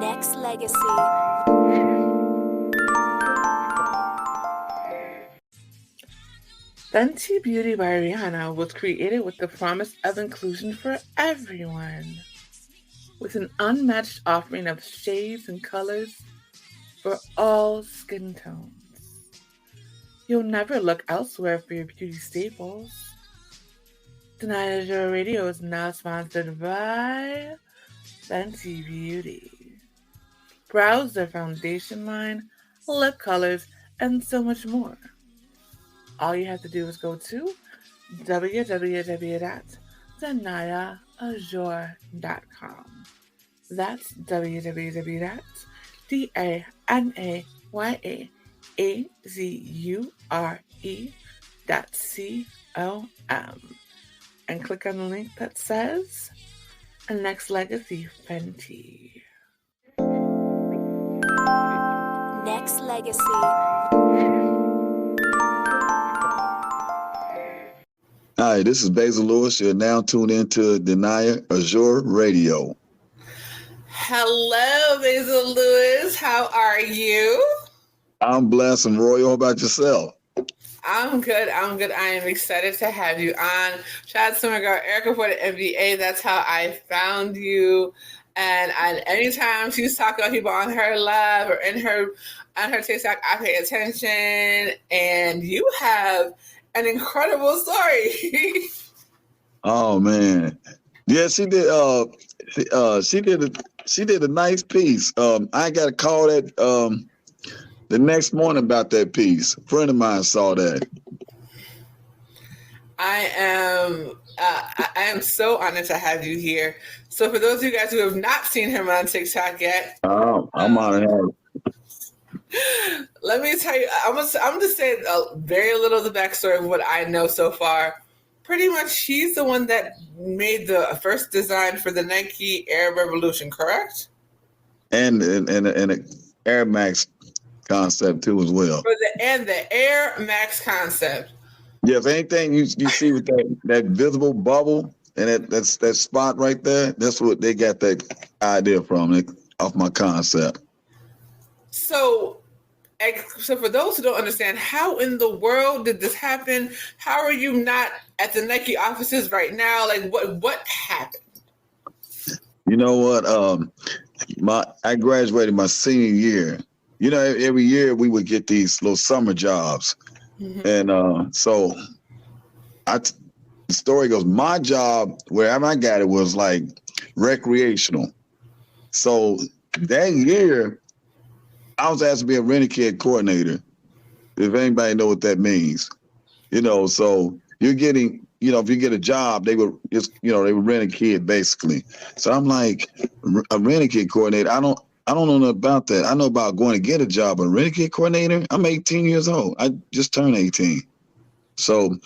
Nexxlegacy. Fenty Beauty by Rihanna was created with the promise of inclusion for everyone, with an unmatched offering of shades and colors for all skin tones. You'll never look elsewhere for your beauty staples. Danaya Azure Radio is now sponsored by Fenty Beauty. Browse their foundation line, lip colors, and so much more. All you have to do is go to www.danayaazure.com. That's www.danayaazure.com. And click on the link that says Nexxlegacy Fenty. Nexxlegacy. Hi, this is Basil Lewis. You're now tuned into Danaya Azure Radio. Hello, Basil Lewis. How are you? I'm blessed and royal. How about yourself? I'm good. I am excited to have you on. Shout out to my girl Erica for the MBA. That's how I found you. And anytime she's talking about people on her live or on her TikTok, I pay attention. And you have an incredible story. Oh man, yeah, she did. She did a nice piece. I got a call that the next morning about that piece. A friend of mine saw that. I am so honored to have you here. So for those of you guys who have not seen him on TikTok yet, I'm honored. Let me tell you, I'm gonna say very little of the backstory of what I know so far. Pretty much, she's the one that made the first design for the Nike Air Revolution, correct? And the Air Max concept too as well. And the Air Max concept. Yes, anything you see with that visible bubble and that spot right there, that's what they got that idea from, off my concept. So for those who don't understand, how in the world did this happen? How are you not at the Nike offices right now? Like, what happened? You know what? I graduated my senior year. You know, every year we would get these little summer jobs. Mm-hmm. And so the story goes, my job, wherever I got it, was like recreational. So that year, I was asked to be a rent-a-kid coordinator, if anybody know what that means. You know, so you're getting, you know, if you get a job, they would just, you know, they would rent a kid basically. So I'm like, a rent-a-kid coordinator, I don't know nothing about that. I know about going to get a job, a rent-a-kid coordinator. I'm 18 years old. I just turned 18. So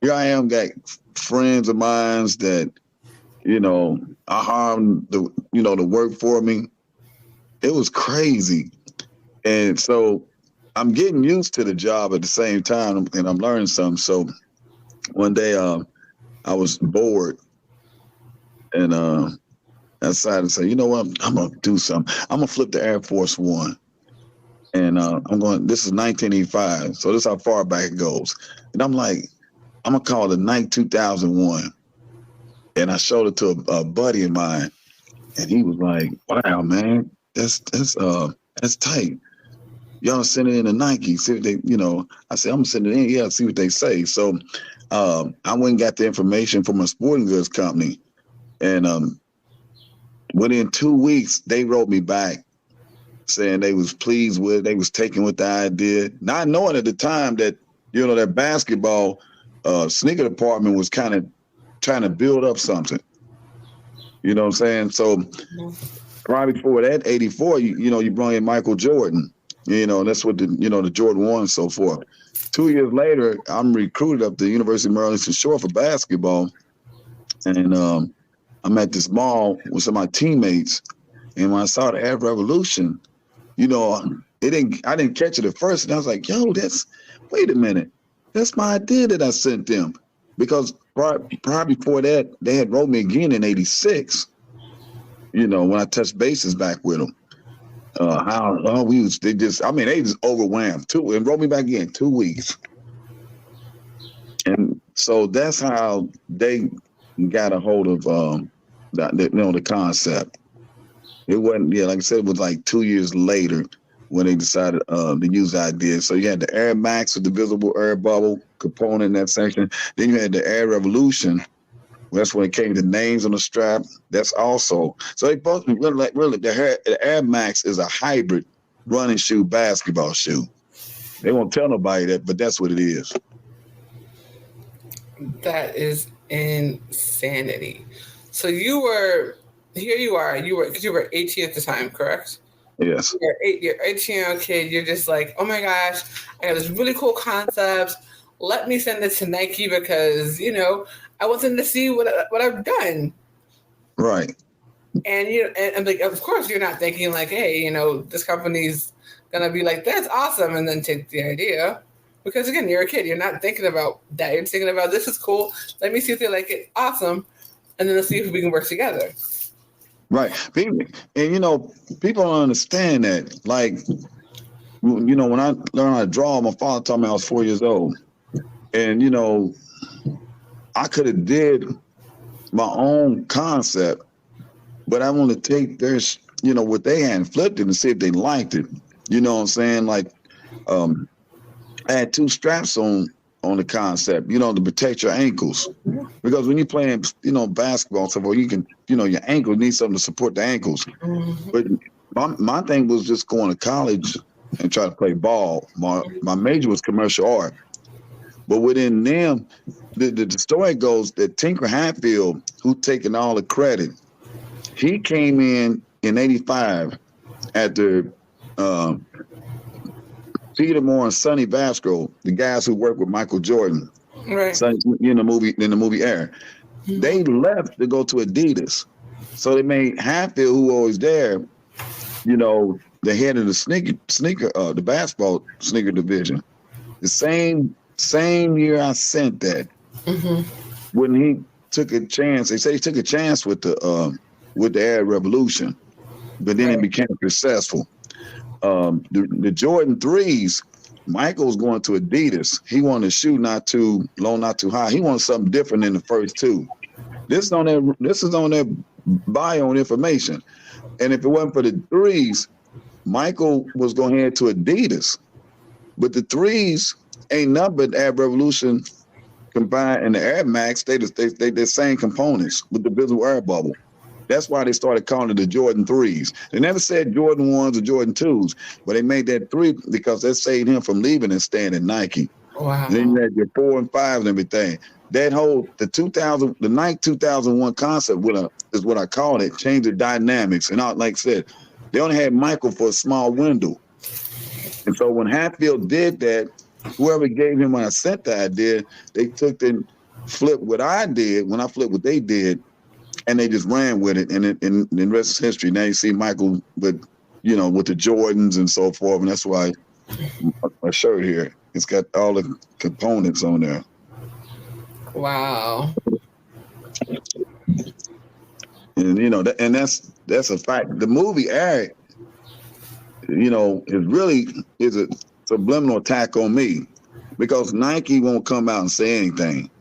here I am, got friends of mine that, you know, I harmed to work for me. It was crazy. And so I'm getting used to the job at the same time, and I'm learning something. So one day I was bored, and I decided to say, you know what, I'm going to do something. I'm going to flip the Air Force One. And this is 1985, so this is how far back it goes. And I'm like, I'm going to call it Night 2001. And I showed it to a buddy of mine, and he was like, wow, man, that's tight. Y'all send it in to Nike, see what they, you know. I said, I'm gonna send it in, yeah, see what they say. So I went and got the information from a sporting goods company, and within 2 weeks, they wrote me back saying they was pleased with it, they was taken with the idea, not knowing at the time that, you know, that basketball sneaker department was kind of trying to build up something. You know what I'm saying? So right before that, 84, you brought in Michael Jordan. You know, that's what the Jordan 1 and so forth. 2 years later, I'm recruited up to the University of Maryland Shore for basketball. And I'm at this mall with some of my teammates. And when I saw the Air Revolution, you know, I didn't catch it at first. And I was like, yo, wait a minute. That's my idea that I sent them. Because prior before that, they had wrote me again in 86. when I touched bases back with them, how we was, they just overwhelmed. And wrote me back again 2 weeks. And so that's how they got a hold of the concept. It wasn't, like I said, it was like 2 years later when they decided to use the idea. So you had the Air Max with the visible air bubble component in that section. Then you had the Air Revolution. That's when it came to names on the strap. That's also, so they both really the Air Max is a hybrid running shoe, basketball shoe. They won't tell nobody that, but that's what it is. That is insanity. So you were 18 at the time, correct? Yes. You're 18-year-old kid. You're just like, oh my gosh, I got this really cool concept. Let me send it to Nike because I want them to see what I've done. Right. And and like, of course, you're not thinking like, hey, this company's gonna be like, that's awesome, and then take the idea. Because again, you're a kid. You're not thinking about that. You're thinking about, this is cool. Let me see if they like it. Awesome. And then let's see if we can work together. Right. And, people don't understand that. Like, when I learned how to draw, my father taught me I was 4 years old. And, I could have did my own concept, but I want to take their, what they had and flipped it and see if they liked it. You know what I'm saying? Like, I had 2 straps on the concept, to protect your ankles. Because when you're playing, basketball, so you can, your ankles need something to support the ankles. Mm-hmm. But my thing was just going to college and try to play ball. My major was commercial art. But within them, the story goes that Tinker Hatfield, who taken all the credit, he came in '85 after Peter Moore and Sonny Vasco, the guys who worked with Michael Jordan, right? Sonny, in the movie Air, mm-hmm. They left to go to Adidas, so they made Hatfield, who was always there, the head of the sneaker, the basketball sneaker division. The same year I sent that, mm-hmm. when he took a chance, they say he took a chance with the Air Revolution, but then it became successful. The Jordan 3s, Michael was going to Adidas. He wanted a shoe not too low, not too high. He wanted something different than the first 2. This is on their bio and information. And if it wasn't for the 3s, Michael was going to head to Adidas. But the 3s ain't nothing but Air Revolution combined and the Air Max. They're the same components with the visible air bubble. That's why they started calling it the Jordan 3s. They never said Jordan 1s or Jordan 2s, but they made that 3 because that saved him from leaving and staying at Nike. Wow. And then you had your 4 and 5s and everything. That whole, the Nike 2001 concept is what I call it, changed the dynamics. And like I said, they only had Michael for a small window. And so when Hatfield did that, whoever gave him when I sent the idea, they took and flipped what I did, when I flipped what they did, and they just ran with it, and the rest is history. Now you see Michael with the Jordans and so forth, and that's why my shirt here, it's got all the components on there. Wow. And that's a fact. The movie Air, is a subliminal attack on me, because Nike won't come out and say anything.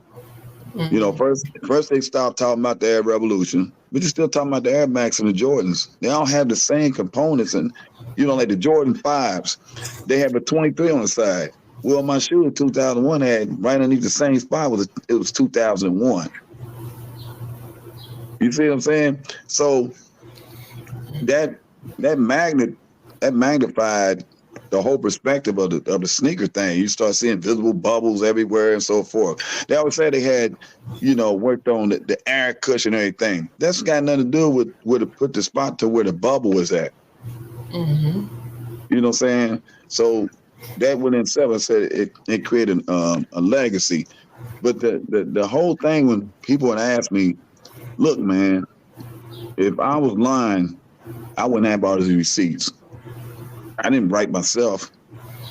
Mm-hmm. First they stopped talking about the Air Revolution, but you're still talking about the Air Max and the Jordans. They all have the same components, and like the Jordan 5s, they have a 23 on the side. Well, my shoe in 2001 had right underneath the same spot it was 2001. You see what I'm saying? So that magnified the whole perspective of the sneaker thing. You start seeing visible bubbles everywhere and so forth. They always say they had, worked on the air cushion and everything. That's got nothing to do with where to put the spot to where the bubble is at. Mm-hmm. You know what I'm saying? So that within 7 said it created a legacy. But the whole thing, when people would ask me, look, man, if I was lying, I wouldn't have all these receipts. I didn't write myself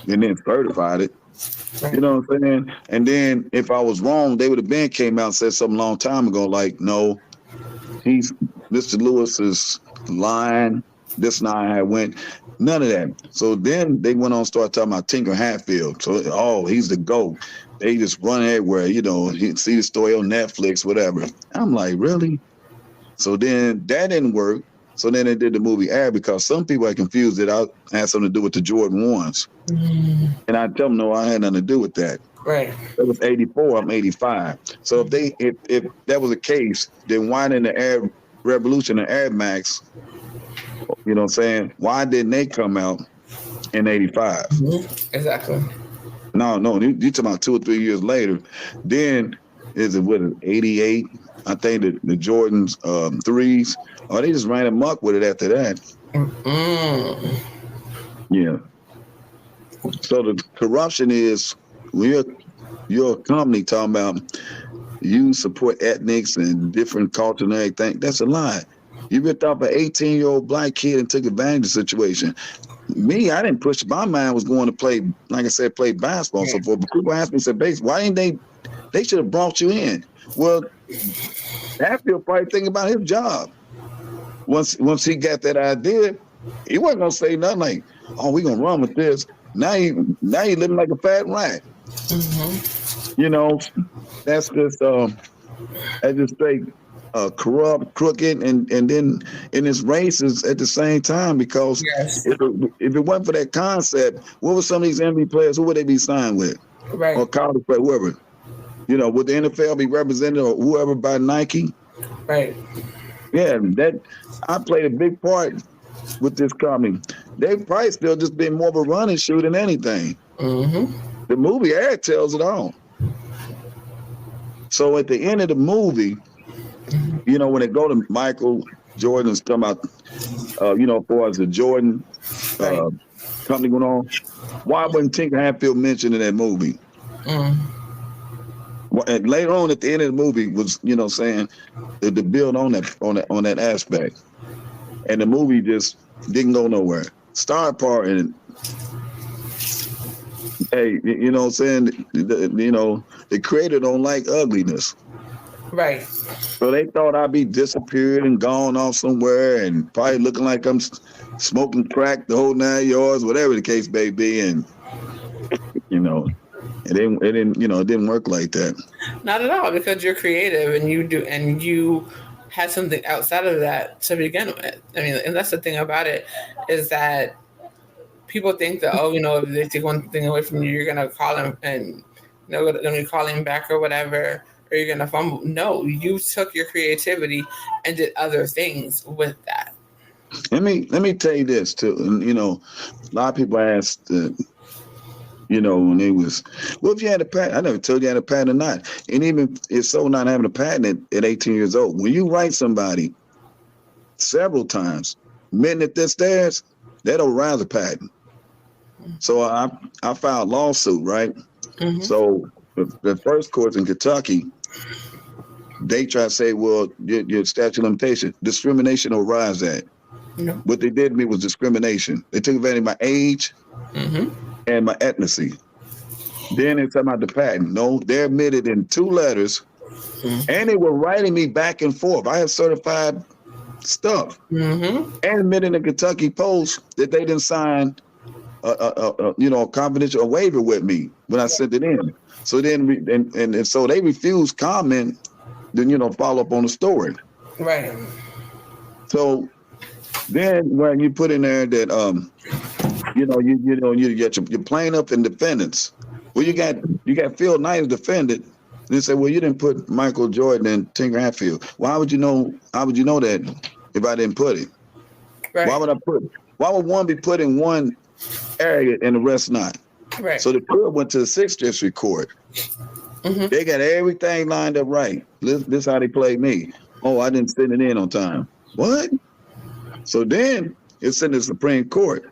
and then certified it. You know what I'm saying? And then if I was wrong, they would have came out and said something a long time ago, like, no, Mr. Lewis is line, this line had went, none of that. So then they went on and started talking about Tinker Hatfield. So, oh, he's the GOAT. They just run everywhere, you see the story on Netflix, whatever. I'm like, really? So then that didn't work. So then they did the movie Air because some people are confused that I had something to do with the Jordan 1s. And I tell them, no, I had nothing to do with that. Right. It was 84, I'm 85. So if that was the case, then why didn't the Air Revolution and Air Max, you know what I'm saying, why didn't they come out in 85? Exactly. No, you talking about 2 or 3 years later. Then is it 88? I think the Jordans 3s, or they just ran amok with it after that. Yeah. So the corruption is when you're a company talking about you support ethnics and different culture and everything. That's a lie. You ripped off an 18-year-old black kid and took advantage of the situation. Me, I didn't push. My mind was going to play, like I said, play basketball. So forth. But people asked me, said, why didn't they should have brought you in? Well, Hatfield probably thinking about his job. Once he got that idea, he wasn't gonna say nothing like, "Oh, we gonna run with this." Now he living like a fat rat. That's just corrupt, crooked, and then in its races at the same time. Because if it wasn't for that concept, what would some of these NBA players? Who would they be signed with? Right. Or college player, whoever. Would the NFL be represented or whoever by Nike? Right. Yeah, that I played a big part with this company. They probably still just been more of a running shoe than anything. The movie Air tells it all. So at the end of the movie, when they go to Michael Jordan's talking about, as far as the Jordan company going on, why wasn't Tinker Hatfield mentioned in that movie? And later on at the end of the movie was, saying the build on that aspect. And the movie just didn't go nowhere. Star part and hey, you know what I'm saying? The creator don't like ugliness. Right. So they thought I'd be disappeared and gone off somewhere and probably looking like I'm smoking crack the whole 9 yards, whatever the case may be. And, it didn't work like that. Not at all, because you're creative and you had something outside of that to begin with. I mean, and that's the thing about it, is that people think that, if they take one thing away from you, you're gonna call them and gonna call him back or whatever, or you're gonna fumble. No, you took your creativity and did other things with that. Let me tell you this too. And, a lot of people asked. When they was, well, if you had a patent, I never told you had a patent or not. And even if so not having a patent at 18 years old, when you write somebody several times, minute this theirs, that don't rise a patent. So I filed a lawsuit, right? So the first court in Kentucky, they try to say, well, your statute of limitation, discrimination don't rise that. No. What they did to me was discrimination. They took advantage of my age and my ethnicity. Then they talking about the patent. No, they're admitted in 2 letters, and they were writing me back and forth. I have certified stuff, and admitted in the Kentucky Post that they didn't sign, a confidential waiver with me when I sent it in. So then, and so they refused comment, then follow up on the story. Right. So then when you put in there that you get your plaintiff and defendants. Well, you got Phil Knight as defendant. They say, well, you didn't put Michael Jordan and Tinker Hatfield. Why would you know? How would you know that if I didn't put it? Right. Why would one be put in one area and the rest not? Right. So the court went to the 6th District Court. They got everything lined up right. This how they played me. Oh, I didn't send it in on time. What? So then it's in the Supreme Court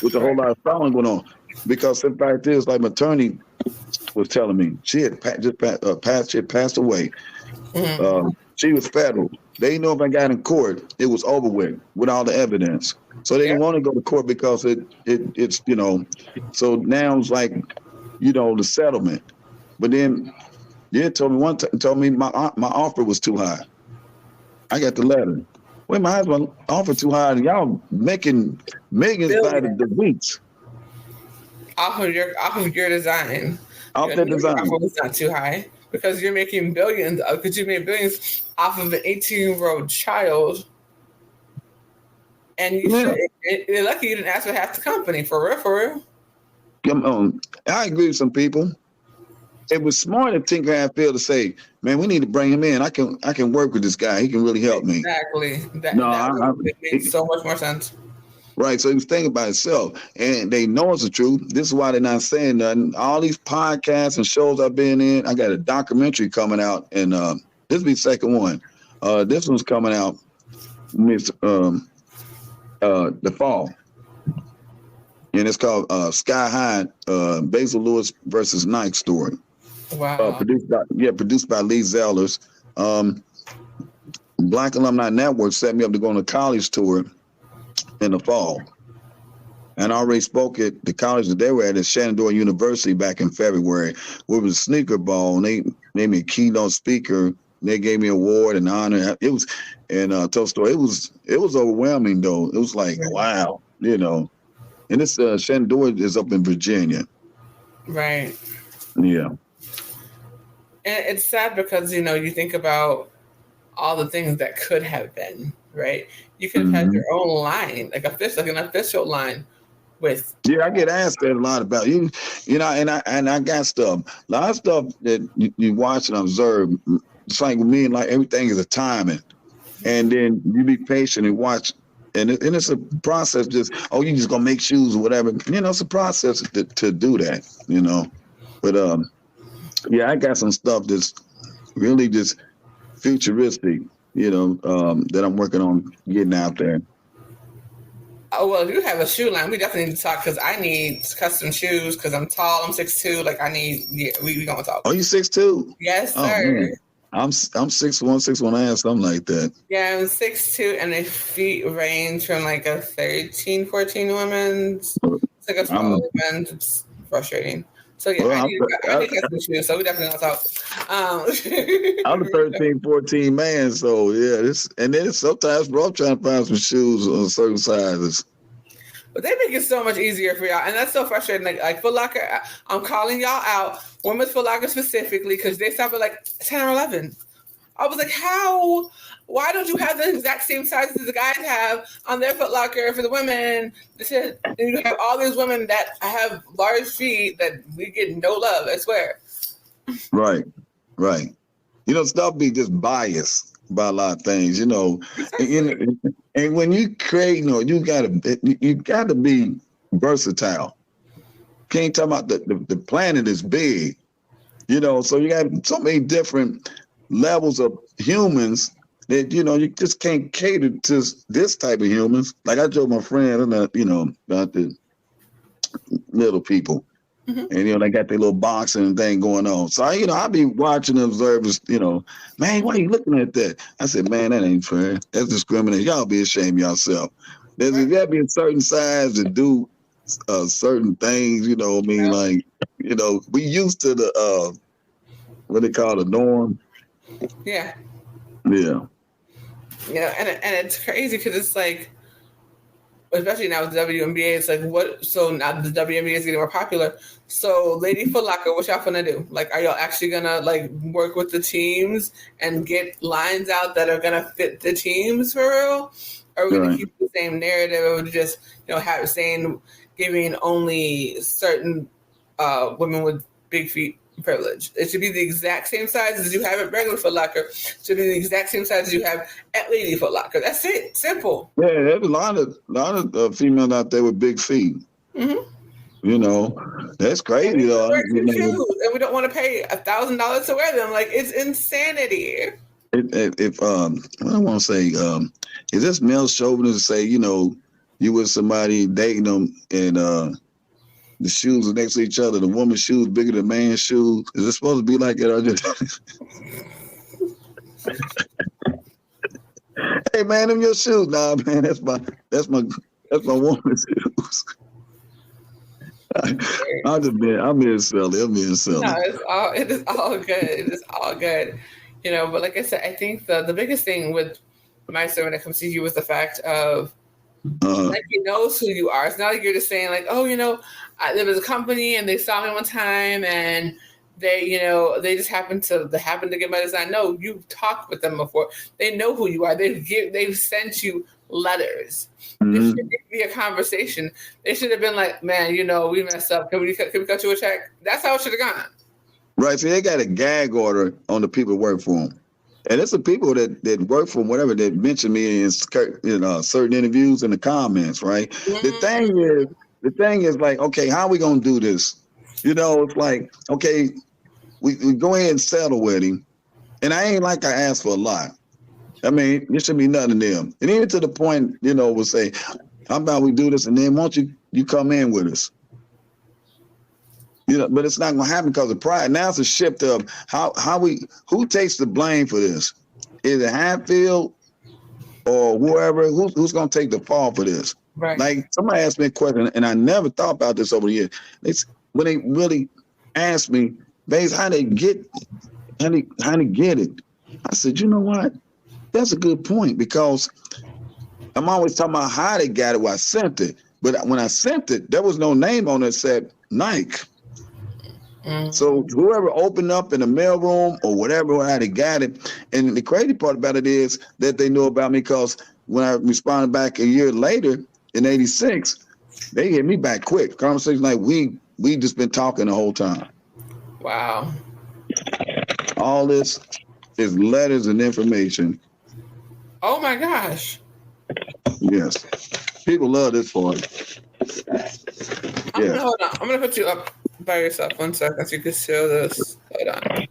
with a whole lot of filing going on. Because in fact, it is like my attorney was telling me, she had passed away. She was federal. They know if I got in court, it was over with all the evidence. So they didn't want to go to court because it's so now it's like, the settlement. But then told me my offer was too high. I got the letter. Wait, my husband offer too high, and y'all making millions by Billion the weeks off of your design. off You know, that your design. offer was not too high because you're making billions. Because you made billions off of an 18-year-old child, and you Yeah, should. You're lucky you didn't ask for half the company, for real, for real. come on. I agree with some people. It was smart of Tinker Hatfield to say, "Man, we need to bring him in. I can work with this guy. He can really help me." Exactly. No, That would make so much more sense. right. So he was thinking about himself, and they know it's the truth. This is why they're not saying nothing. All these podcasts and shows I've been in, I got a documentary coming out, and this will be the second one. This one's coming out the fall, and it's called Sky High, Basil Lewis versus Nike story. Wow. Produced by Lee Zellers. Um, Black Alumni Network set me up to go on a college tour in the fall. And I already spoke at the college that they were at Shenandoah University back in February, where it was a sneaker ball, and they made me a keynote speaker. They gave me an award and honor. It was, and told story. It was overwhelming though. It was like, wow, And this Shenandoah is up in Virginia. Right. Yeah. And it's sad because, you think about all the things that could have been, right? You could have had your own line, like an official line with. Yeah, I get asked that a lot about you, and I got stuff, a lot of stuff that you watch and observe. It's like with me, and like everything is a timing, and then you be patient and watch, and it's a process. You just gonna make shoes or whatever, it's a process to do that, But yeah, I got some stuff that's really just futuristic, that I'm working on getting out there. Oh, well, you have a shoe line. We definitely need to talk because I need custom shoes because I'm tall. I'm 6'2". Like, we going to talk. Oh, you 6'2"? Yes, Oh, sir. man. I'm 6'1", 6'1.5", something like that. Yeah, I'm 6'2", and the feet range from like a 13, 14 women's. It's like a 12 women's. It's frustrating. So yeah, I need custom shoes. So we definitely gonna talk. I'm a 13, 14 man, so yeah. And then sometimes, bro, I'm trying to find some shoes on certain sizes. But they make it so much easier for y'all, and that's so frustrating. Like Foot Locker, I'm calling y'all out, Women's Foot Locker specifically, because they stop at like 10 or 11. I was like, how? Why don't you have the exact same sizes the guys have on their Foot Locker for the women? And you have all these women that have large feet that we get no love, I swear. Right. Stuff be just biased by a lot of things, Exactly. And when you create, you gotta be versatile. Can't talk about the planet is big, so you got so many different levels of humans that you just can't cater to this type of humans. Like I told my friend, about the little people, and they got their little boxing thing going on. So I be watching the observers. Man, why are you looking at that? I said, man, that ain't fair. That's discrimination. Y'all be ashamed of yourself. There's got to be a certain size to do certain things. Like we used to the what they call the norm. Yeah. Yeah. And it's crazy because it's like, especially now with the WNBA, it's like, what? So now the WNBA is getting more popular. So, Lady Foot Locker, what y'all gonna do? Like, are y'all actually gonna like work with the teams and get lines out that are gonna fit the teams for real? Or are we gonna keep the same narrative of just giving only certain women with big feet privilege? It should be the exact same size as you have at regular Foot Locker. It should be the exact same size as you have at Lady Foot Locker. That's it. Simple. Yeah, there's a lot of females out there with big feet. Mm-hmm. That's crazy though. And we don't want to pay $1,000 to wear them. Like, it's insanity. If what I want to say, is this male chauvinist to say, you with somebody dating them and the shoes are next to each other, the woman's shoes bigger than man's shoes? Is it supposed to be like that? Or just hey man, them your shoes? Nah, man, that's my woman's shoes. I'm being silly. No, it is all good. It is all good. But like I said, I think the biggest thing with mindset when it comes to you is the fact of Nike knows who you are. It's not like you're just saying like, oh, there was a company and they saw me one time and they just happened to get my design. No, you've talked with them before. They know who you are. They've sent you letters. This should be a conversation. They should have been like, man, we messed up. Can we cut you a check? That's how it should have gone. Right. So they got a gag order on the people that work for them. And it's the people that work for them, whatever, that mention me in certain interviews in the comments, right? The thing is like, okay, how are we going to do this? It's like, okay, we go ahead and settle with him. And I ain't like I asked for a lot. I mean, it should be nothing to them. And even to the point, we'll say, how about we do this? And then won't you come in with us? But it's not going to happen because of pride. Now it's a shift of who takes the blame for this? Is it Hatfield or whoever? Who's going to take the fall for this? Right. Like somebody asked me a question, and I never thought about this over the years. When they really asked me, Basil, how they get it? I said, you know what? That's a good point because I'm always talking about how they got it. Well, I sent it, but when I sent it, there was no name on it that said Nike. So whoever opened up in the mailroom or whatever, how they got it. And the crazy part about it is that they knew about me because when I responded back a year later in '86, they hit me back quick. Conversation like we just been talking the whole time. Wow. All this is letters and information. Oh my gosh. Yes. People love this part. Hold on. I'm going to put you up by yourself 1 second so you can show this. Hold on.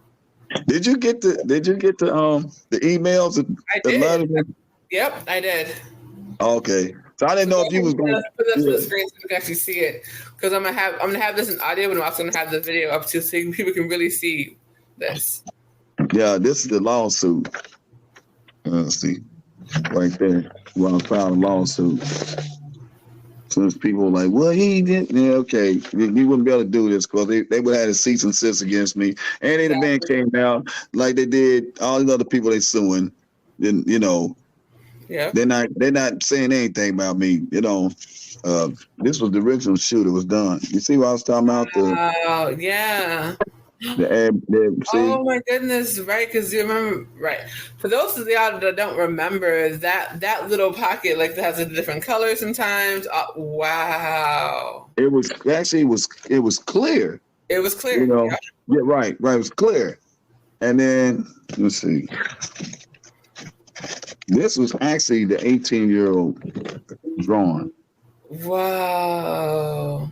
Did you get the emails? I did. Yep, I did. Okay. So I didn't know if you was going to put this on the screen so you can actually see it. Because I'm gonna have this in audio, but I'm also gonna have the video up too, so people can really see this. Yeah, this is the lawsuit. Let's see, right there. Well, I filed a lawsuit. Since people were like, well, he did. Yeah, okay. We wouldn't be able to do this because they would have had a cease and desist against me. And then the band came out like they did all the other people they suing. Then, yeah, they're not saying anything about me. This was the original shoot. It was done. You see what I was talking about? Oh, yeah. See? Oh my goodness, right? Because you remember, right? For those of y'all that don't remember, that little pocket like that has a different color sometimes. Wow! It was actually it was clear. It was clear. Yeah, right. It was clear. And then let's see. This was actually the 18-year-old drawing. Wow.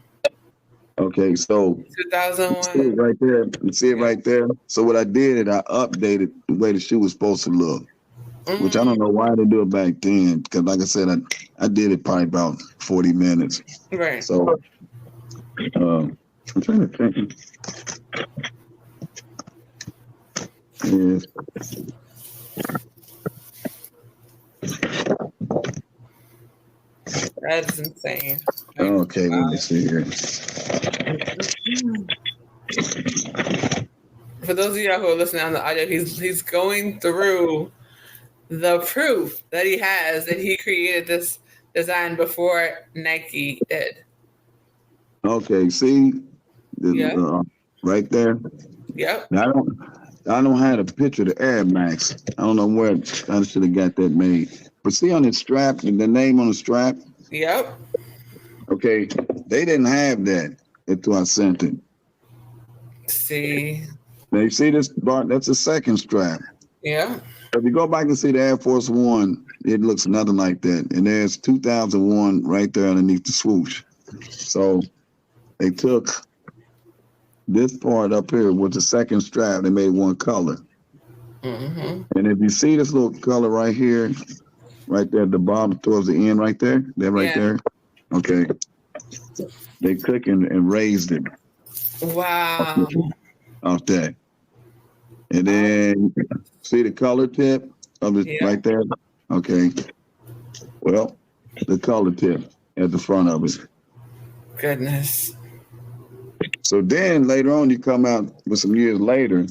Okay, so 2001. Right there. You see it right there. So what I did is I updated the way the shoe was supposed to look, which I don't know why they do it back then. Because like I said, I did it probably about 40 minutes. Right. So I'm trying to think. Yes. That's insane. Okay, let me see here. For those of y'all who are listening on the audio, he's going through the proof that he has that he created this design before Nike did. Okay, see, right there. Yep. Now, I don't have a picture of the Air Max. I don't know where I should have got that made. But see on the strap, the name on the strap. Yep. Okay, they didn't have that until I sent it. See. Now you see this bar? That's the second strap. Yeah. If you go back and see the Air Force One, it looks nothing like that. And there's 2001 right there underneath the swoosh. So they took this part up here with the second strap. They made one color. Mm-hmm. And if you see this little color right here, right there at the bottom towards the end right there, there. Okay. They took and raised it. Wow. Off that. And then see the color tip of it right there? Okay. Well, the color tip at the front of it. Goodness. So then later on you come out with some years later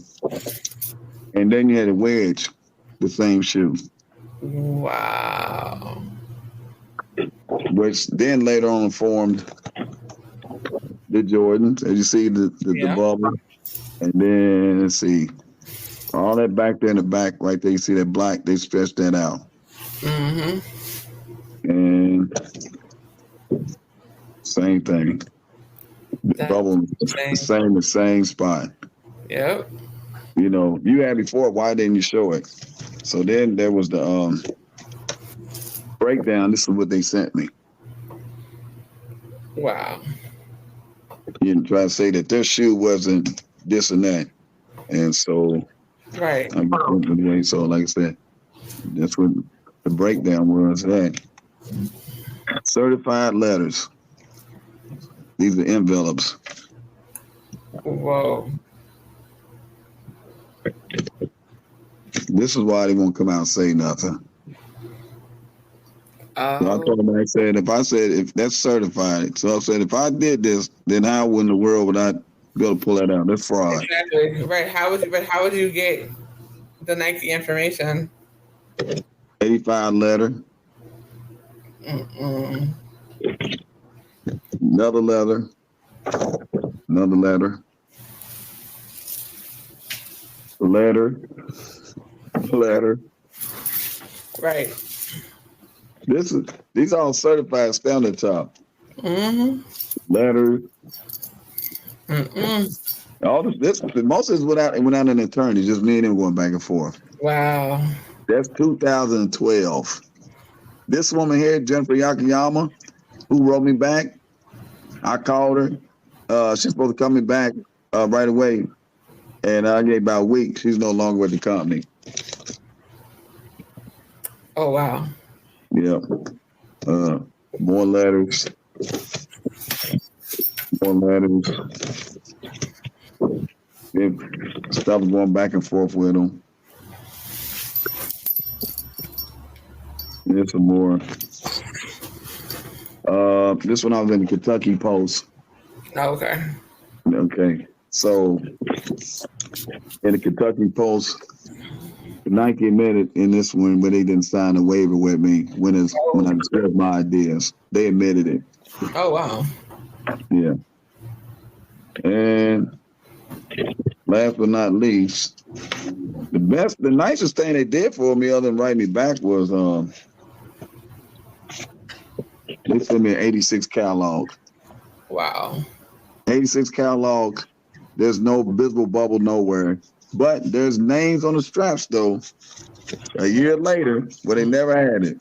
and then you had a wedge, the same shoe. Wow. which then later on formed the Jordans. As you see the Yeah. bubble, and then let's see all that back there in the back right there. You see that black? They stretched that out, Mm-hmm. and same thing. The That's bubble, insane. the same spot. Yep. You know, you had before. Why didn't you show it? So then there was the breakdown. This is what they sent me. Wow. You try to say that their shoe wasn't this and that, and so Right. so like I said, that's what the breakdown was. That certified letters. These are envelopes. Whoa. This is why they won't come out and say nothing. So I told them, I said, if that's certified, so I said, if I did this, then how in the world would I be able to pull that out? That's fraud. Exactly. Right. How would you get the Nike information? 85 letter. Mm-mm. Another letter. Another letter. Letter. Letter. Right. These are all certified standard top. Mm-hmm. Letter. Mm-mm. All this most of this without an attorney, just me and him going back and forth. Wow. That's 2012. This woman here, Jennifer Yakayama, who wrote me back, I called her. She's supposed to come me back right away. And I gave about a week. She's no longer with the company. Oh, wow. Yeah. More letters. More letters. Stuff going back and forth with them. There's some more. This one I was in the Kentucky Post. Okay. Okay. So in the Kentucky Post, Nike admitted in this one when they didn't sign a waiver with me when I discussed my ideas. They admitted it. Oh, wow. Yeah. And last but not least, the nicest thing they did for me other than write me back was they sent me an 86 cal log. Wow. 86 cal log. There's no visible bubble nowhere. But there's names on the straps, though, a year later, where they never had it.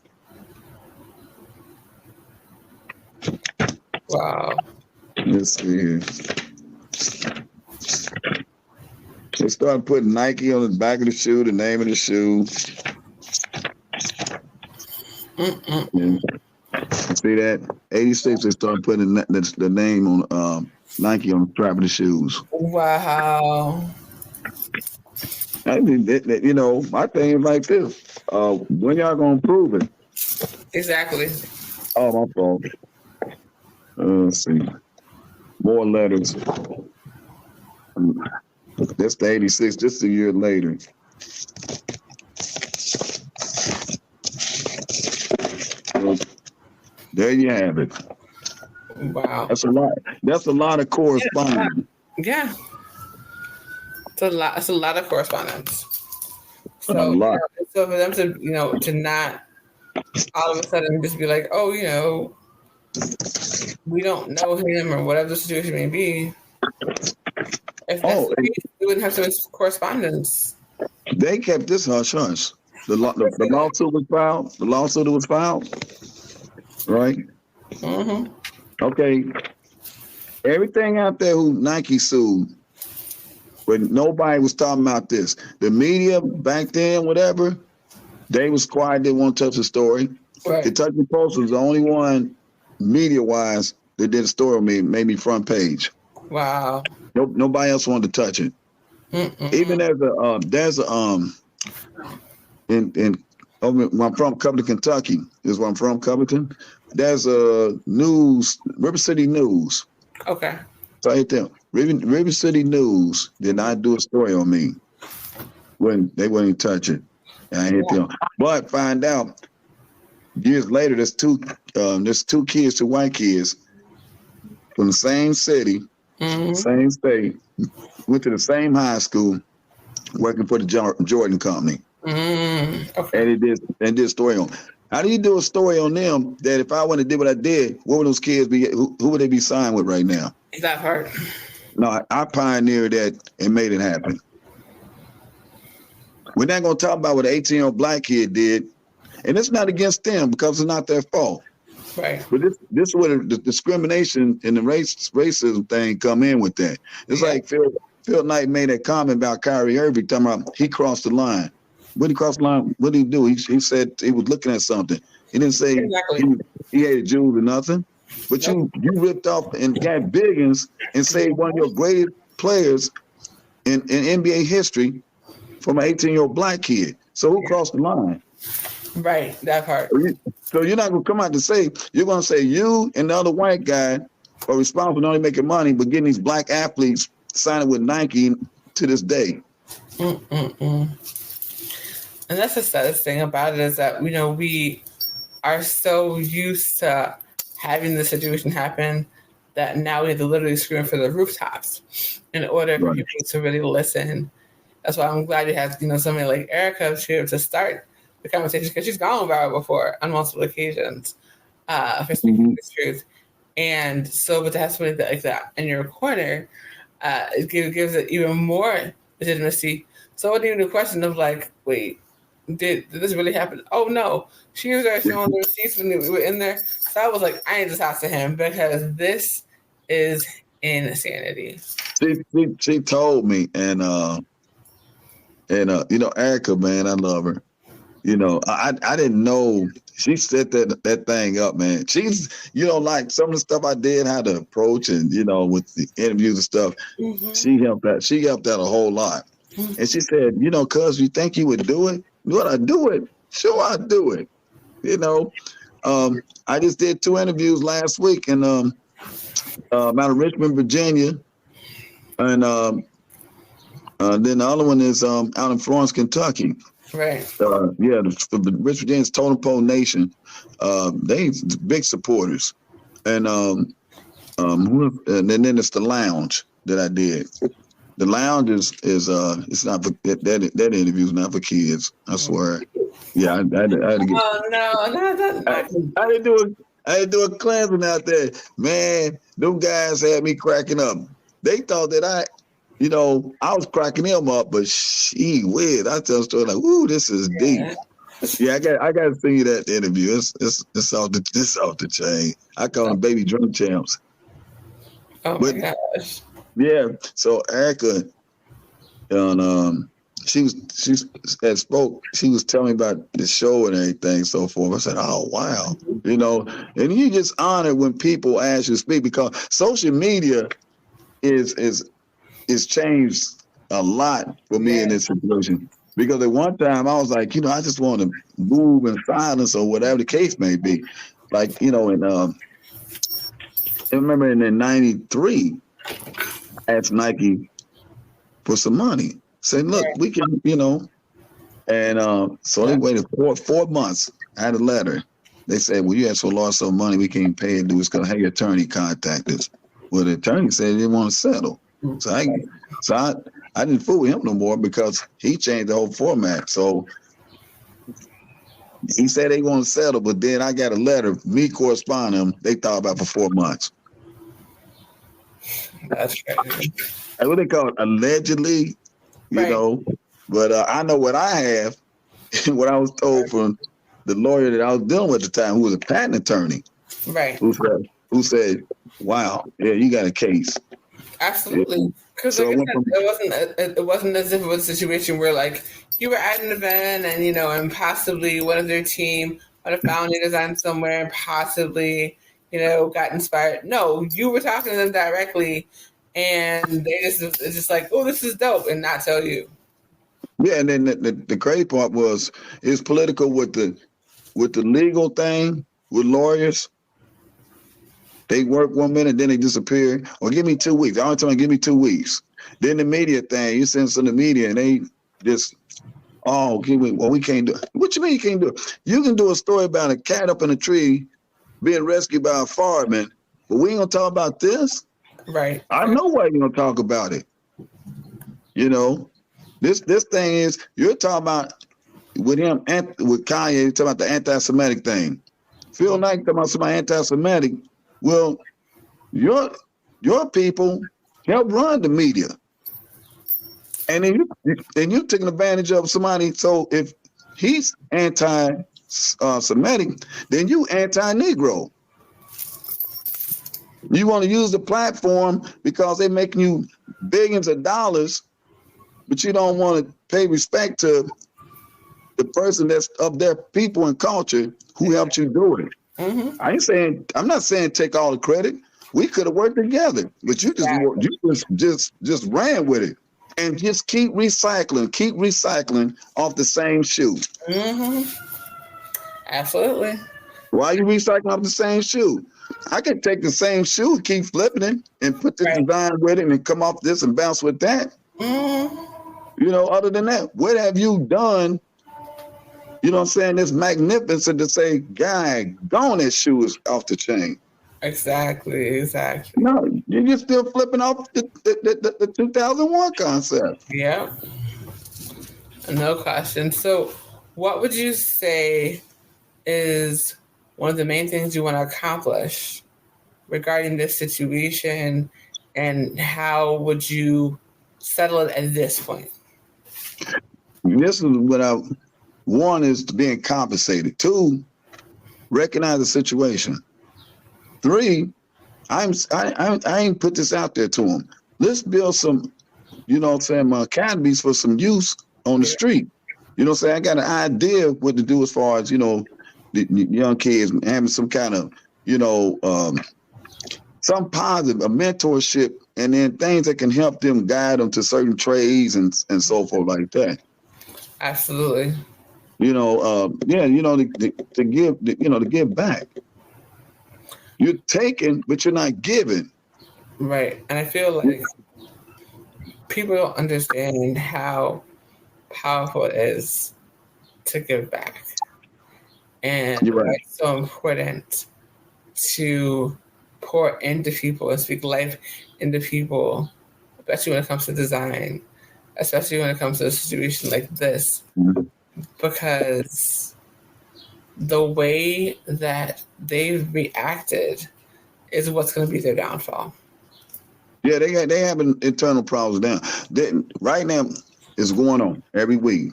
Wow. Let's see here. They started putting Nike on the back of the shoe, the name of the shoe. See that? 86, they started putting the name on Nike on the strap of the shoes. Wow. I mean, my thing is like this. When y'all gonna prove it? Exactly. Oh, my fault. Let's see. More letters. That's the 86, just a year later. So, there you have it. Wow. That's a lot. That's a lot of correspondence. Yeah. It's a lot of correspondence. So, A lot. So for them to, to not all of a sudden just be like, oh, we don't know him or whatever the situation may be. If that's the case, we wouldn't have so much correspondence. They kept this hush hush. The lawsuit was filed. The lawsuit was filed. Right? Mm-hmm. Okay. Everything out there who Nike sued, but nobody was talking about this. The media back then, whatever, they was quiet. They won't touch the story. Right. Kentucky Post was the only one, media-wise, that did a story on me, made me front page. Wow. Nobody else wanted to touch it. Even where I'm from, Covington, Kentucky, is where I'm from, Covington. There's a River City News. Okay. So I tell River City News did not do a story on me when they wouldn't touch it. I hit them. But find out years later, there's two kids, two white kids from the same city, same state, went to the same high school, working for the Jordan Company. Okay. And did a story on. How do you do a story on them that if I wouldn't have did what I did, what would those kids be? Who would they be signed with right now? That part. No, I pioneered that and made it happen. We're not going to talk about what an 18-year-old black kid did, and it's not against them because it's not their fault. Right. But this is where the discrimination and the racism thing come in with that. It's like Phil Knight made that comment about Kyrie Irving, talking about he crossed the line. When he crossed the line, what did he do? He said he was looking at something. He didn't say he hated Jews or nothing. But you ripped off and got Biggins and saved one of your greatest players in NBA history from an 18-year-old black kid. So who crossed the line? Right, that part. So you're not going to come out to say, you're going to say you and the other white guy are responsible for not only making money, but getting these black athletes signing with Nike to this day. And that's the saddest thing about it is that, we are so used to having the situation happen that now we have to literally scream for the rooftops in order for people to really listen. That's why I'm glad you have, somebody like Erica to start the conversation, because she's gone viral before on multiple occasions for speaking the truth. And so, but to have somebody like that in your corner, it gives it even more legitimacy. So it wasn't even a question of like, wait, did this really happen? Oh no, she was there showing the receipts when we were in there. So I was like, I need to talk to him because this is insanity. She told me, and Erica, man, I love her. I didn't know she set that thing up, man. She's, like some of the stuff I did, how to approach and, with the interviews and stuff, she helped that a whole lot. And she said, cuz you think you would do it? Would I do it? Sure, I'd do it. I just did 2 interviews last week and out of Richmond, Virginia. And then the other one is out in Florence, Kentucky. Right. The Rich Virginia's Totem Pole Nation. They big supporters. And and then it's the lounge that I did. The lounge is it's not for that interview's not for kids. I swear. Yeah, I had to get. Oh no. I didn't do a Klansman out there. Man, them guys had me cracking up. They thought that I was cracking them up, but she weird. I tell a story like, "Ooh, this is deep." Yeah, I got to send you that interview. It's off the chain. I call them baby drum champs. Oh my gosh. Yeah. So Erica, and she was telling me about the show and everything and so forth. I said, "Oh wow," and you just honor when people ask you to speak because social media is changed a lot for me in this situation. Because at one time I was like, I just want to move in silence or whatever the case may be. Like, I remember in 93, I asked Nike for some money. Said, look, we can, and so they waited 4 months. I had a letter. They said, well, you asked for a large sum of money, we can't pay it. It's going to have your attorney contact us. Well, the attorney said he didn't want to settle. So I didn't fool with him no more because he changed the whole format. So he said they want to settle, but then I got a letter, me corresponding them, they thought about for 4 months. That's crazy. That's what they call it, allegedly, But I know what I have, what I was told from the lawyer that I was dealing with at the time, who was a patent attorney. Right. Who said, wow, yeah, you got a case. Absolutely. Because it wasn't as if it was a situation where like you were at an event and and possibly one of their team might have found your design somewhere and possibly got inspired. No, you were talking to them directly, and it's just like, oh, this is dope, and not tell you. Yeah, and then the crazy part was it's political with the legal thing with lawyers. They work 1 minute, then they disappear. Or give me 2 weeks. I always tell them, give me 2 weeks. Then the media thing, you send some to the media, and they just Oh, okay, well, we can't do it. What you mean you can't do it? You can do a story about a cat up in a tree being rescued by a fireman, but we ain't gonna talk about this. Right. I know why you're gonna talk about it. You know, this thing is you're talking about with him and with Kanye, you're talking about the anti-Semitic thing. Phil Knight talking about somebody anti-Semitic. Well, your people help run the media, and then you're taking advantage of somebody. So if he's anti-Semitic, then you anti-Negro. You want to use the platform because they're making you billions of dollars, but you don't want to pay respect to the person that's of their people and culture who helped you do it. Mm-hmm. I'm not saying take all the credit. We could have worked together, but you Exactly. just ran with it and just keep recycling off the same shoe. Mm-hmm. Absolutely. Why are you recycling off the same shoe? I could take the same shoe, keep flipping it, and put this Right. design with it, and come off this and bounce with that. Mm-hmm. Other than that, what have you done? You know what I'm saying? It's magnificent to say, guy, gone that shoe is off the chain. Exactly. No, you're still flipping off the 2001 concept. Yep. No question. So, what would you say is one of the main things you want to accomplish regarding this situation, and how would you settle it at this point? This is what one is being compensated. Two, recognize the situation. Three, I ain't put this out there to them. Let's build some, academies for some use on the street. You know what I'm saying? I got an idea of what to do as far as, the young kids having some kind of, some positive, a mentorship, and then things that can help them guide them to certain trades and so forth like that. Absolutely. To give back. You're taking, but you're not giving. Right. And I feel like people don't understand how powerful it is to give back, and You're why right. it's so important to pour into people and speak life into people, especially when it comes to design, especially when it comes to a situation like this, Mhm. because the way that they've reacted is what's going to be their downfall. Yeah, they having internal problems now. Right now, it's going on every week.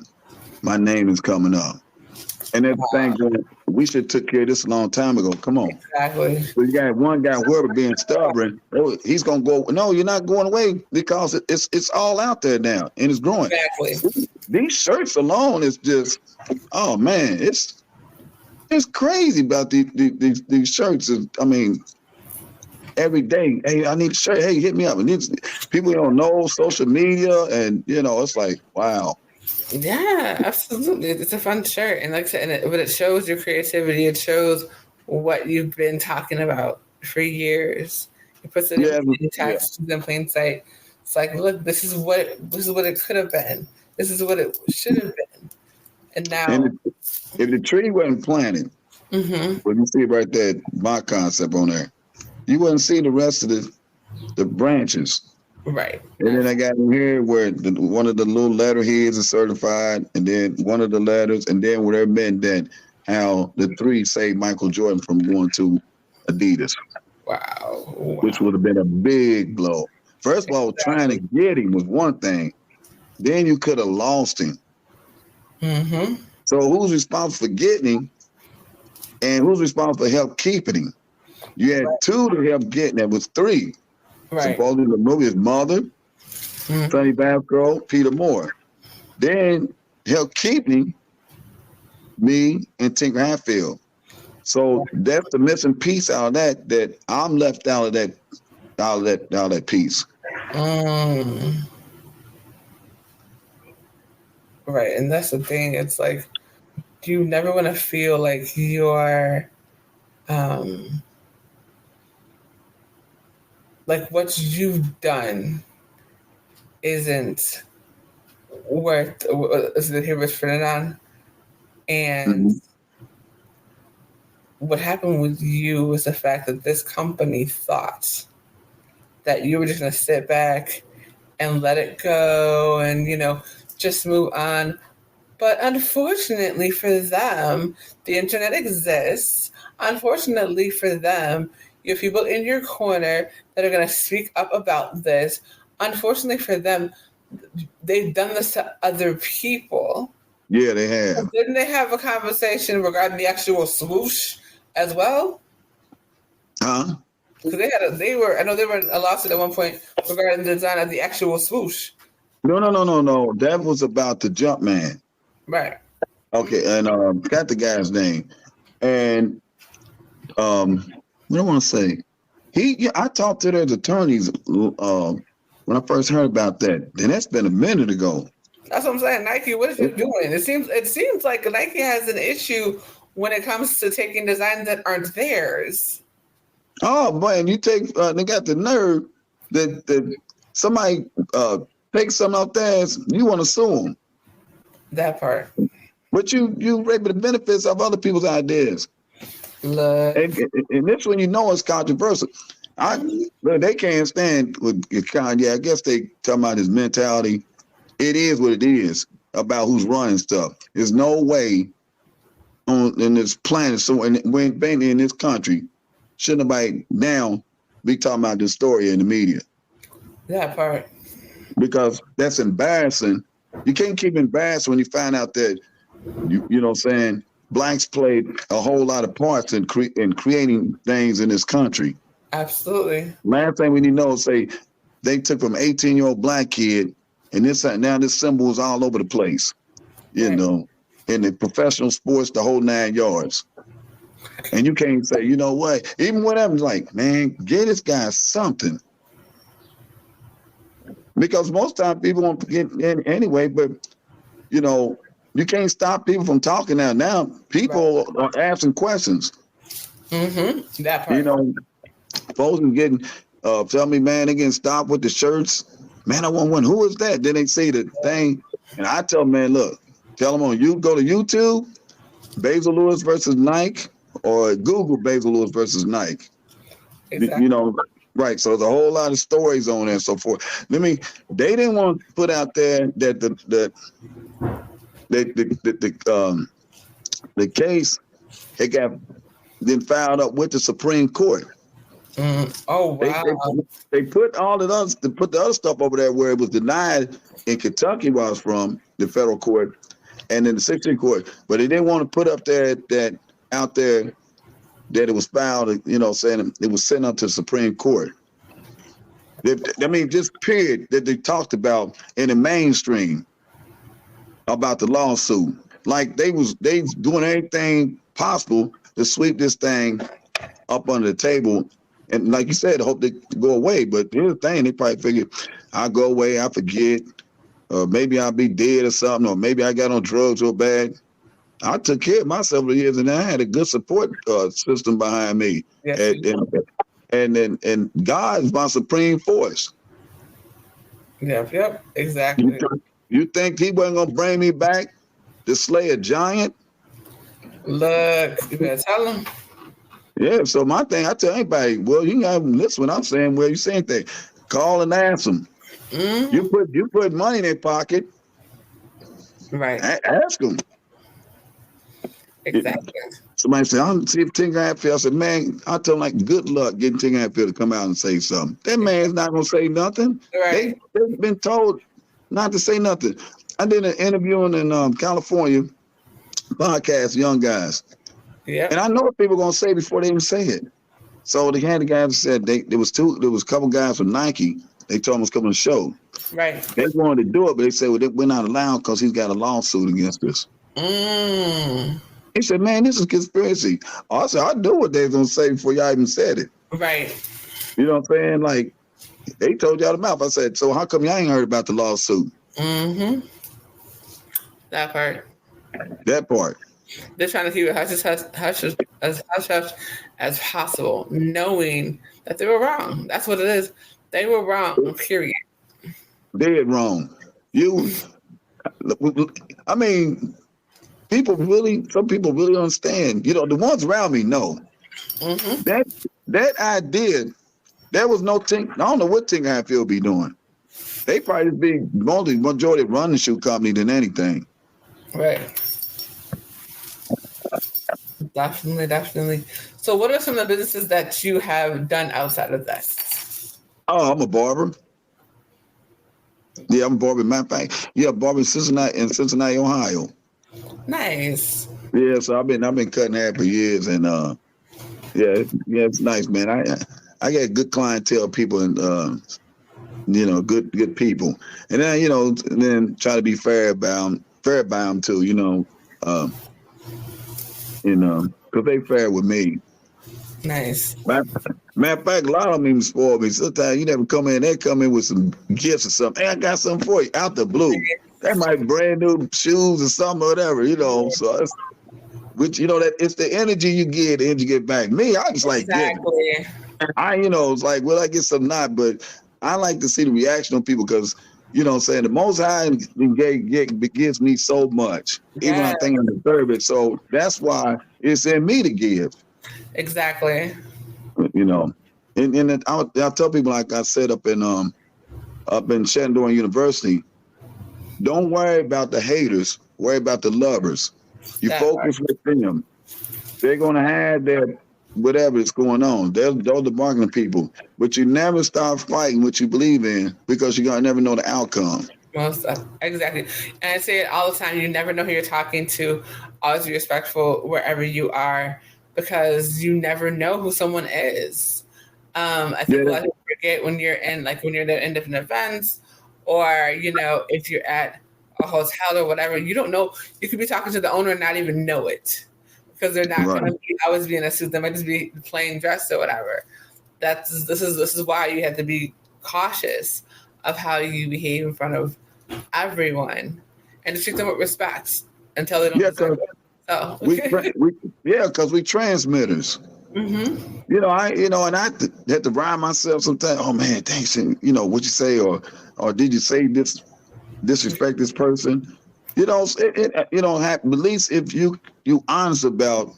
My name is coming up, and that thing going. We should took care of this a long time ago. Come on. Exactly. We got one guy, whoever being stubborn, he's gonna go. No, you're not going away because it's all out there now and it's growing. Exactly. These shirts alone is just, oh man, it's crazy about these shirts. I mean, every day, hey, I need a shirt. Hey, hit me up. And people don't know social media, and it's like, wow. Yeah, absolutely. It's a fun shirt, and like I said, but it shows your creativity. It shows what you've been talking about for years. It puts it Yeah, in yeah. text in plain sight. It's like, look, this is what it could have been. This is what it should have been. And now, And if the tree wasn't planted, well, you see right there, my concept on there, you wouldn't see the rest of the branches. right, And then I got in here where one of the little letterheads is certified, and then one of the letters, and then where it meant that how the three saved Michael Jordan from going to Adidas, which wow. would have been a big blow. First of all, trying to Exactly. get him was one thing. Then you could have lost him. Mm-hmm. So who's responsible for getting him, and who's responsible for help keeping him? You had two to help getting him. It was three. Right. Supposedly the movie his mother, Mm-hmm. Sonny Basco, Peter Moore. Then help keep me and Tinker Hatfield. So that's the missing piece out of that I'm left out of that piece. Mm. Right, and that's the thing. It's like you never want to feel like you're um like what you've done isn't where he was Ferdinand, and Mhm. what happened with you was the fact that this company thought that you were just going to sit back and let it go and, just move on. But unfortunately for them, the internet exists. Unfortunately for them, you have people in your corner that are going to speak up about this. Unfortunately for them, they've done this to other people. Yeah, they have. Didn't they have a conversation regarding the actual swoosh as well? Huh? Because I know they were in a lawsuit at one point regarding the design of the actual swoosh. No, no, no, no, no. That was about the jump man. Right. Okay, and got the guy's name. And what do I want to say? Yeah, I talked to their attorneys when I first heard about that. And that's been a minute ago. That's what I'm saying. Nike, what is you doing? It seems like Nike has an issue when it comes to taking designs that aren't theirs. Oh man, you take they got the nerve that somebody takes something out there, you want to sue them. That part. But you reap the benefits of other people's ideas. Look. And this one, it's controversial. They can't stand with Kanye. I guess they talking about his mentality. It is what it is about who's running stuff. There's no way in this planet, so when in this country, should nobody now be talking about this story in the media? That part. Because that's embarrassing. You can't keep embarrassed when you find out that you know what I'm saying, blacks played a whole lot of parts in creating things in this country. Absolutely. Last thing we need to know is say they took from 18-year-old black kid, and now this symbol is all over the place. You know, in the professional sports, the whole 9 yards. And you can't say, you know what? Even when I'm like, man, get this guy something. Because most times people won't get in anyway, but you can't stop people from talking now. Now people are asking questions. Mm-hmm. That part. Folks are getting tell me, man, they getting stopped with the shirts. Man, I want one. Who is that? Then they say the thing, and I tell them, man, look, tell them go to YouTube, Basil Lewis versus Nike, or Google Basil Lewis versus Nike. Exactly. Right. So there's a whole lot of stories on there and so forth. They didn't want to put out there that the case it got then filed up with the Supreme Court. Oh wow! They put the other stuff over there where it was denied in Kentucky, where I was from, the federal court, and in the 16th court. But they didn't want to put up that out there that it was filed, saying it was sent up to the Supreme Court. Just period that they talked about in the mainstream about the lawsuit. Like they doing everything possible to sweep this thing up under the table. And like you said, hope they go away. But here's the thing, they probably figured, I'll go away, I forget, or maybe I'll be dead or something, or maybe I got on drugs real bad. I took care of myself for years, and I had a good support system behind me. Yes, and God is my supreme force. Yep, exactly. You think he wasn't going to bring me back to slay a giant? Look, you better tell him. Yeah, so my thing, I tell anybody, well, you got to listen when I'm saying, well, you saying things. Call and ask them. Mm-hmm. You put money in their pocket. Right. Ask them. Exactly. Somebody said, I'm see if Tinker Hatfield. I said, man, I tell him, like, good luck getting Tinker Hatfield to come out and say something. That man's not going to say nothing. Right. They've been told not to say nothing. I did an interview in California, podcast, young guys. Yeah. And I know what people are going to say before they even say it. So they had the guys that said there was a couple guys from Nike. They told them was coming to the show. Right. They wanted to do it, but they said, well, we're not allowed because he's got a lawsuit against us. He said, man, this is conspiracy. I said, I knew what they was going to say before y'all even said it. Right. You know what I'm saying? Like, they told y'all the mouth. I said, so how come y'all ain't heard about the lawsuit? Mm-hmm. That part. That part. They're trying to keep it hush as possible, knowing that they were wrong. That's what it is. They were wrong, period. Dead wrong. You I mean, some people really understand. The ones around me know Mm-hmm. that idea. There was no thing. I don't know what Tinker Hatfield be doing. They probably just be majority run the shoe company than anything. Right. Definitely, definitely. So, what are some of the businesses that you have done outside of that? Oh, I'm a barber. Yeah, I'm a barber. Matter of fact, yeah, barber in Cincinnati, Ohio. Nice. Yeah, so I've been cutting hair for years, and yeah, it's nice, man. I get good clientele, people, and good people, and then then try to be fair by them too, because they fair with me. Nice. Matter of fact, a lot of them even spoil me. Sometimes you never come in, they come in with some gifts or something. Hey, I got something for you out the blue. That might be brand new shoes or something or whatever, So it's, that it's the energy you get, the energy you get back. Me, I just like giving. Exactly. It's like, will I get some not? But I like to see the reaction of people because, saying the Most High gives me so much, even Yeah. I think I deserve it. So that's why it's in me to give. Exactly. And I'll tell people, like I said up in Shenandoah University, don't worry about the haters, worry about the lovers. You That part. focus with them. They're gonna have their whatever is going on. They're the marketing people, but you never stop fighting what you believe in because you're gonna never know the outcome. Most exactly. And I say it all the time. You never know who you're talking to. Always be respectful wherever you are because you never know who someone is. I think a Yeah, lot of people forget when you're there in different events, or if you're at a hotel or whatever, you don't know. You could be talking to the owner and not even know it because they're not right. going to always be in a suit. They might just be plain dressed or whatever. This is why you have to be cautious of how you behave in front of everyone and to treat them with respect until they don't Yeah, deserve because it. So, we transmitters. mm-hmm. And I had to remind myself sometimes. Oh man, thanks. And what you say, or did you say this disrespect this person? You don't have. At least if you honest about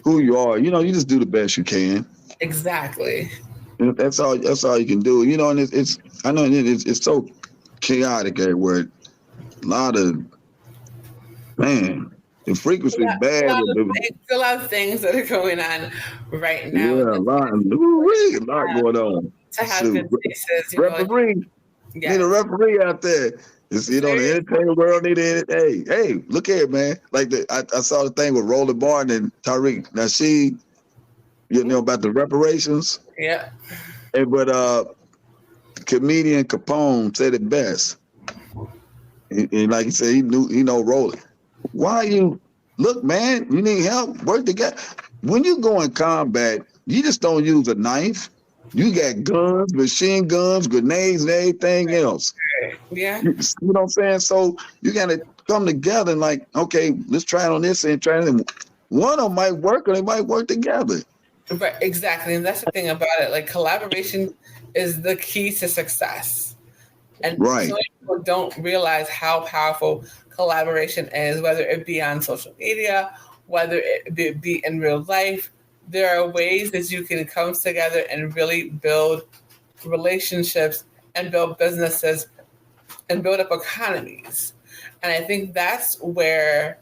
who you are, you just do the best you can. Exactly. That's all. That's all you can do. And it's I know it's so chaotic everywhere. A lot of man, the frequency is bad. A lot of things that are going on right now. Yeah, a lot going on. To have Shoot, good spaces, referee need a yes. referee out there. It's, the entertainment world need it. Hey, look here, man. Like I saw the thing with Roland Barton and Tariq Nasheed. About the reparations. Yeah. But comedian Capone said it best. And like he said, he know Roland. Why you look, man? You need help. Work together. When you go in combat, you just don't use a knife. You got guns, machine guns, grenades, and everything else. Yeah. You know what I'm saying? So you got to come together and like, okay, let's try it on this and try it. One of them might work, or they might work together. Right, exactly. And that's the thing about it. Like collaboration is the key to success. And right. so many people don't realize how powerful collaboration is, whether it be on social media, whether it be in real life. There are ways that you can come together and really build relationships and build businesses and build up economies. And I think that's where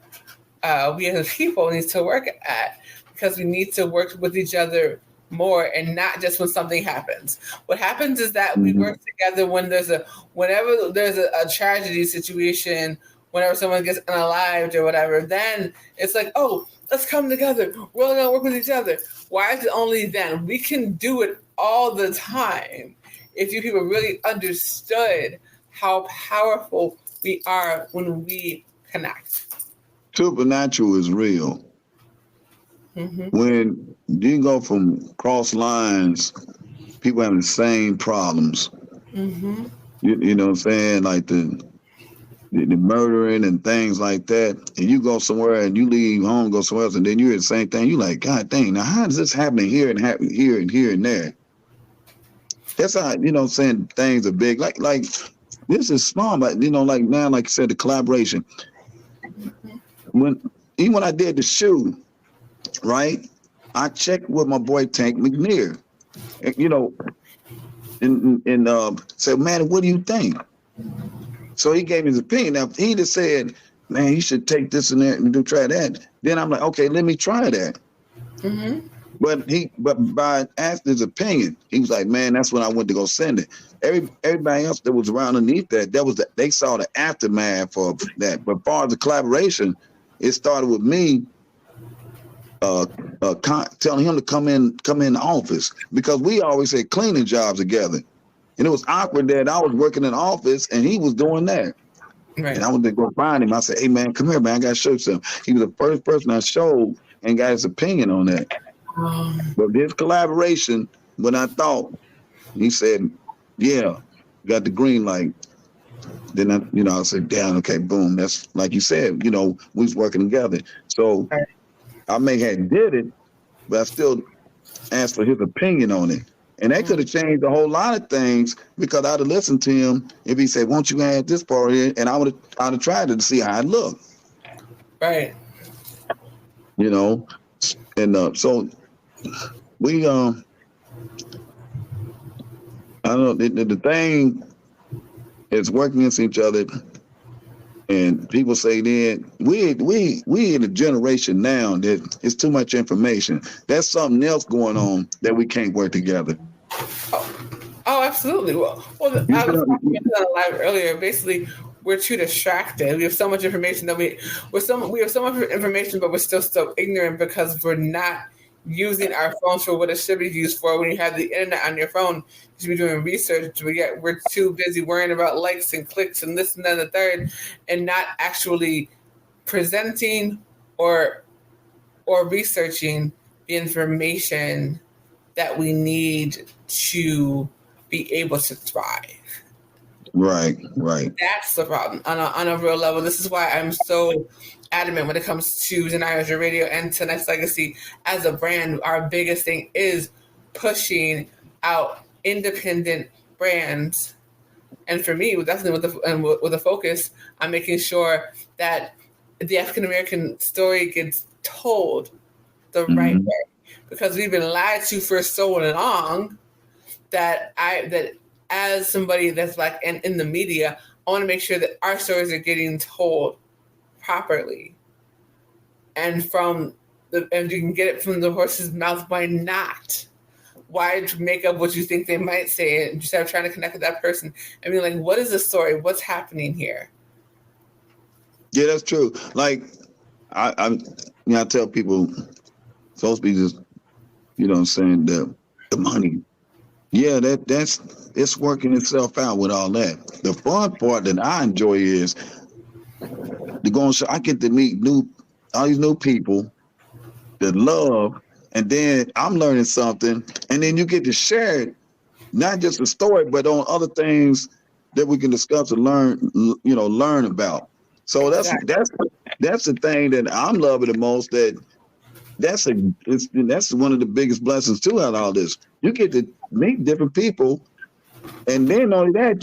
we as people need to work at, because we need to work with each other more and not just when something happens. What happens is that we work together whenever there's a tragedy situation, whenever someone gets unalived or whatever, then it's like, oh, let's come together. We're all gonna work with each other. Why is it only then? We can do it all the time if you people really understood how powerful we are when we connect. Supernatural is real. Mm-hmm. When you go from cross lines, people having the same problems. Mm-hmm. You know what I'm saying? Like the murdering and things like that. And you go somewhere and you leave home, go somewhere else, and then you hear the same thing. You like, God dang, now how does this happen here and happen here and here and there? That's how, saying things are big. Like this is small, but like now, like I said, the collaboration. When even when I did the shoe, right? I checked with my boy Tank McNear, and, and said, "Man, what do you think?" So he gave me his opinion. Now, if he just said, "Man, you should take this and that and try that," then I'm like, "Okay, let me try that." Mm-hmm. But by asking his opinion, he was like, "Man, that's when I went to go send it." Everybody else that was around underneath they saw the aftermath of that. But as far as the collaboration, it started with me telling him to come in the office because we always had cleaning jobs together, and it was awkward that I was working in the office and he was doing that. Right. And I went to go find him. I said, "Hey man, come here, man. I got to show you something." He was the first person I showed and got his opinion on that. But this collaboration, when I thought, he said, "Yeah, got the green light." Then I said, "Damn, okay, boom." That's like you said, we was working together. So Right. I may have did it, but I still asked for his opinion on it. And that could have changed a whole lot of things because I'd have listened to him if he said, "Won't you add this part here?" And I'd have tried it to see how it looked. Right. You know, and so we I don't know the thing is working against each other. And people say then we in a generation now that it's too much information. There's something else going on that we can't work together. Oh, absolutely. Well, I was talking about that live earlier. Basically, we're too distracted. We have so much information that we have so much information, but we're still so ignorant because we're not using our phones for what it should be used for. When you have the internet on your phone, you should be doing research. But yet we're too busy worrying about likes and clicks and this and that and the third, and not actually presenting or researching the information that we need to be able to thrive. Right. That's the problem on a real level. This is why I'm so adamant when it comes to Danaya Azure Radio and to Nexxlegacy as a brand. Our biggest thing is pushing out independent brands. And for me, definitely with the focus on making sure that the African American story gets told the right Mm-hmm. way, because we've been lied to for so long that as somebody that's like in the media, I want to make sure that our stories are getting told properly, and and you can get it from the horse's mouth. Why not? Why make up what you think they might say instead of trying to connect with that person and be like, what is the story? What's happening here? Yeah, that's true. Like I tell people supposed to be just what I'm saying, the money. Yeah, that's it's working itself out with all that. The fun part that I enjoy is to go on show. I get to meet all these new people that love, and then I'm learning something, and then you get to share it, not just the story, but on other things that we can discuss and learn about. So Exactly. that's the thing that I'm loving the most. That's one of the biggest blessings too out of all this. You get to meet different people, and then not only that,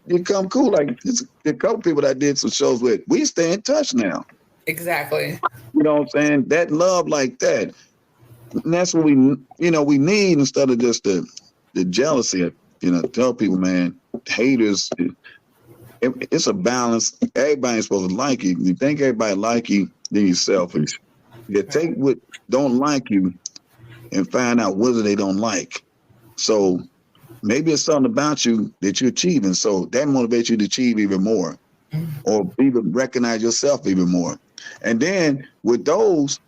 become cool. Like a couple people that I did some shows with, we stay in touch now. Exactly. You know what I'm saying? That love like that. And that's what we need instead of just the jealousy. Tell people, man, haters. It's a balance. Everybody's supposed to like you. You think everybody like you, then you're selfish. You take what don't like you and find out what they don't like. So maybe it's something about you that you're achieving. So that motivates you to achieve even more, or even recognize yourself even more. And then with those,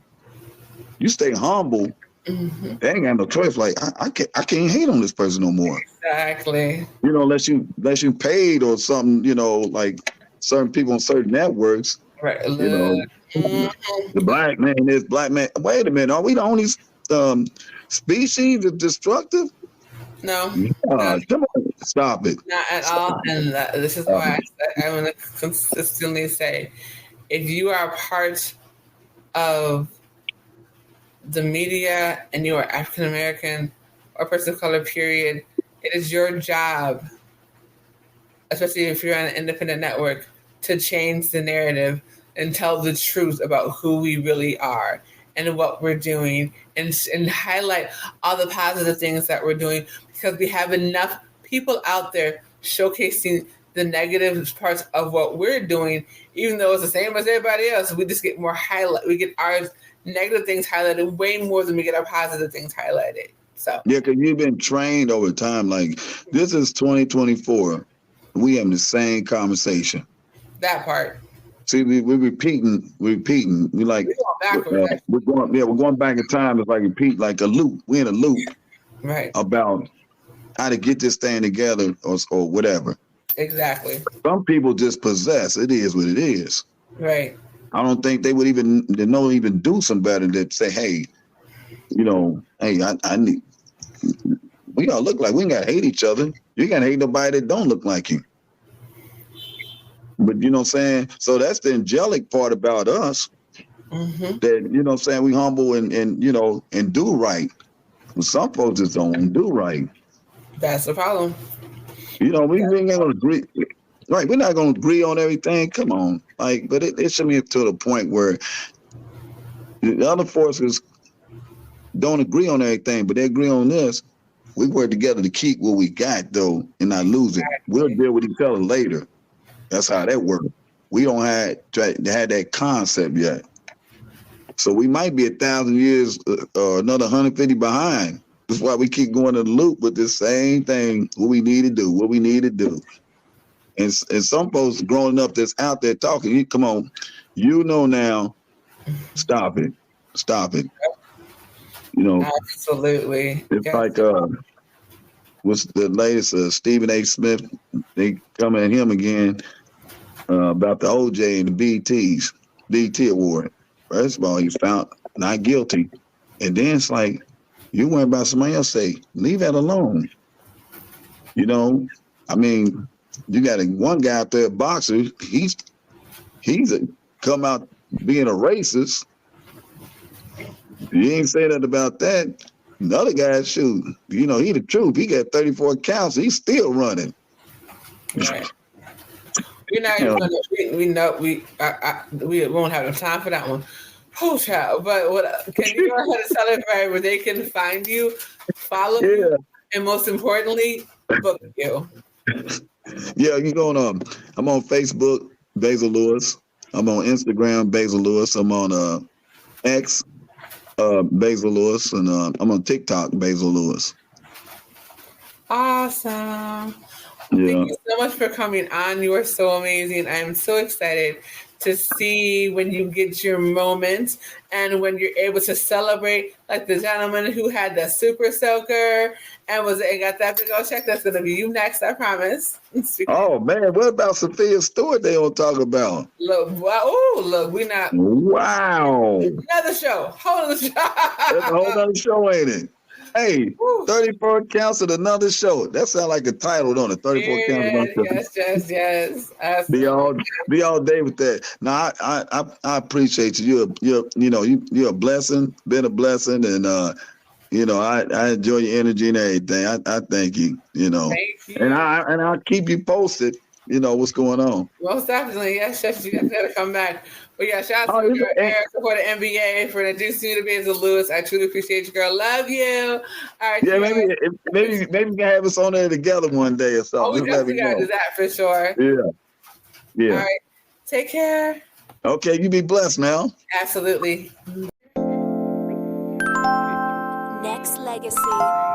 you stay humble. They ain't got no choice. Like I can't hate on this person no more. Exactly. Unless you paid or something. Like certain people on certain networks. Right. You know, the black man is black man. Wait a minute, are we the only species that's destructive? No, Yeah, come on, stop it. not at all. And this is why I want to consistently say, if you are part of the media and you are African American or person of color, period, it is your job especially if you're on an independent network, to change the narrative and tell the truth about who we really are and what we're doing, and highlight all the positive things that we're doing, because we have enough people out there showcasing the negative parts of what we're doing, even though it's the same as everybody else. We just get more highlight. We get our negative things highlighted way more than we get our positive things highlighted. So yeah, because you've been trained over time. Like, this is 2024. We having the same conversation. that part. See, we're repeating. We like, we're going backwards. we're going back in time. It's like repeat, like a loop. We're in a loop, right? About how to get this thing together, or whatever. Exactly. Some people just possess. It is what it is. Right. I don't think they would even do some better than say, hey, hey, I need. We all look like, we ain't gotta hate each other. You can't hate nobody that don't look like you. But you know what I'm saying? So that's the angelic part about us. Mm-hmm. That, you know what I'm saying, we humble and do right. Some folks just don't do right. That's the problem. We ain't gonna agree. Right, we're not gonna agree on everything. Come on. Like, but it should be to the point where the other forces don't agree on everything, but they agree on this. We work together to keep what we got, though, and not lose it. We'll deal with each other later. That's how that works. We don't have that concept yet. So we might be 1,000 years, another 150 behind. That's why we keep going in the loop with the same thing, what we need to do. And some folks growing up that's out there talking, come on, now, stop it. Absolutely. It's like, what's the latest, Stephen A. Smith, they come at him again about the OJ and the BT award. First of all, he's found not guilty. And then it's like, you worry about somebody else, say, leave that alone. I mean, you got one guy out there, a boxer, he's come out being a racist. You ain't say that about that. The other guy, shoot, he the truth. He got 34 counts. He's still running. Right. We're not even gonna. We won't have the time for that one. Oh, child. But can you go ahead and tell everybody where they can find you, follow you, and most importantly, book you? Yeah, you going I'm on Facebook, Basil Lewis. I'm on Instagram, Basil Lewis. I'm on X, Basil Lewis, and I'm on TikTok, Basil Lewis. Awesome. Yeah. Thank you so much for coming on. You are so amazing. I am so excited to see when you get your moment and when you're able to celebrate, like the gentleman who had the super soaker and got that big old check. That's going to be you next, I promise. Oh, man. What about Sophia Stewart they don't talk about? Look, we not. Wow. Another show. Whole other show. That's a whole other show, ain't it? Hey, 34 counts of another show. That sounds like a title, don't it? 34 counts of another show. Yes. Be all day with that. Now, I appreciate you. You're a blessing. Been a blessing, and I enjoy your energy and everything. I thank you. Thank you. And I'll keep you posted. What's going on. Most definitely, yes. You guys got to come back. But yeah, shout out to Eric for the NBA for introducing you to Basil Lewis. I truly appreciate you, girl. Love you. All right. Yeah, maybe we can have us on there together one day or something. Oh, we definitely got to do that for sure. Yeah. All right. Take care. Okay, you be blessed now. Absolutely. Nexxlegacy.